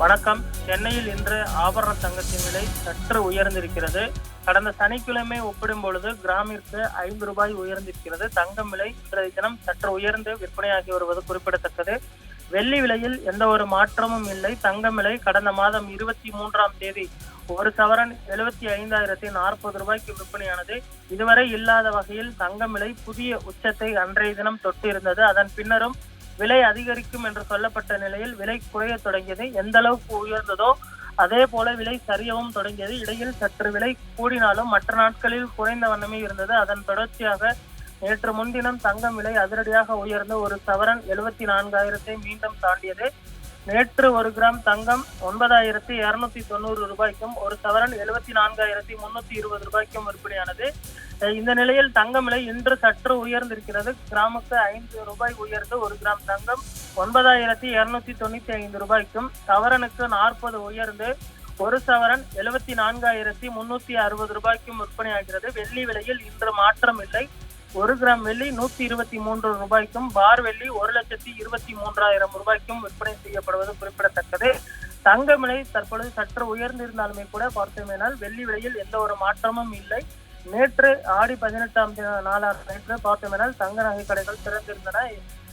வணக்கம். சென்னையில் இன்று ஆபரண தங்கத்தின் விலை சற்று உயர்ந்திருக்கிறது. கடந்த சனிக்கிழமை ஒப்பிடும் பொழுது கிராமிற்கு ரூபாய் 5 உயர்ந்திருக்கிறது. தங்கம் விலை இன்றைய தினம் சற்று உயர்ந்து விற்பனையாகி வருவது குறிப்பிடத்தக்கது. வெள்ளி விலையில் எந்த ஒரு மாற்றமும் இல்லை. தங்கம் விலை கடந்த மாதம் 23ஆம் தேதி ஒரு சவரன் 75,040 ரூபாய்க்கு விற்பனையானது. இதுவரை இல்லாத வகையில் தங்கம் விலை புதிய உச்சத்தை அன்றைய தினம் தொட்டிருந்தது. அதன் பின்னரும் விலை அதிகரிக்கும் என்று சொல்லப்பட்ட நிலையில் விலை குறைய தொடங்கியது. எந்த அளவுக்கு உயர்ந்ததோ அதே போல விலை சரியவும் தொடங்கியது. இடையில் சற்று விலை கூடினாலும் மற்ற நாட்களில் குறைந்த வண்ணமே இருந்தது. அதன் தொடர்ச்சியாக நேற்று முன்தினம் தங்கம் விலை அதிரடியாக உயர்ந்து ஒரு சவரன் 74,000 மீண்டும் தாண்டியது. நேற்று ஒரு கிராம் தங்கம் 9,290 ரூபாய்க்கும் ஒரு சவரன் 74,320 ரூபாய்க்கும் விற்பனையானது. இந்த நிலையில் தங்கம் விலை இன்று சற்று உயர்ந்திருக்கிறது. கிராமுக்கு 5 ரூபாய் உயர்ந்து ஒரு கிராம் தங்கம் 9,295 ரூபாய்க்கும் சவரனுக்கு 40 உயர்ந்து ஒரு சவரன் 74,360 ரூபாய்க்கும் விற்பனையாகிறது. வெள்ளி விலையில் இன்று மாற்றம் இல்லை. ஒரு கிராம் வெள்ளி 123 ரூபாய்க்கும் பார் வெள்ளி 1,23,000 ரூபாய்க்கும் விற்பனை செய்யப்படுவது குறிப்பிடத்தக்கது. தங்க விலை தற்பொழுது சற்று உயர்ந்திருந்தாலுமே கூட பார்த்தோமேனால் வெள்ளி விலையில் எந்த ஒரு மாற்றமும் இல்லை. நேற்று ஆடி 18ஆம் நாளான நேற்று பார்த்தோமேனால் தங்க நகை கடைகள் திறந்திருந்தன.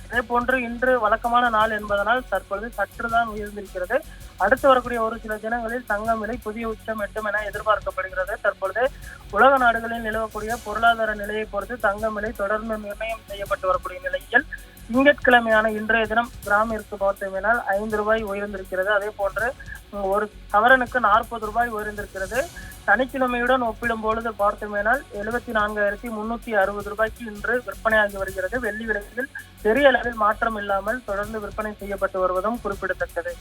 இதே போன்று இன்று வழக்கமான நாள் என்பதனால் தற்பொழுது சற்றுதான் உயர்ந்திருக்கிறது. அடுத்து வரக்கூடிய ஒரு சில தினங்களில் தங்கம் விலை புதிய உச்சம் எட்டும் என எதிர்பார்க்கப்படுகிறது. தற்பொழுது உலக நாடுகளில் நிலவக்கூடிய பொருளாதார நிலையை பொறுத்து தங்கம் விலை தொடர்ந்து நிர்ணயம் செய்யப்பட்டு வரக்கூடிய நிலையில் திங்கட்கிழமையான இன்றைய தினம் கிராமிற்கு பார்த்தோமேனால் 5 ரூபாய் உயர்ந்திருக்கிறது. அதே போன்று ஒரு சவரனுக்கு 40 ரூபாய் உயர்ந்திருக்கிறது. சனிக்கிழமையுடன் ஒப்பிடும் பொழுது பார்த்தோமேனால் 74,360 ரூபாய்க்கு இன்று விற்பனையாகி வருகிறது. வெள்ளி விலையில் பெரிய அளவில் மாற்றம் இல்லாமல் தொடர்ந்து விற்பனை செய்யப்பட்டு வருவதும் குறிப்பிடத்தக்கது.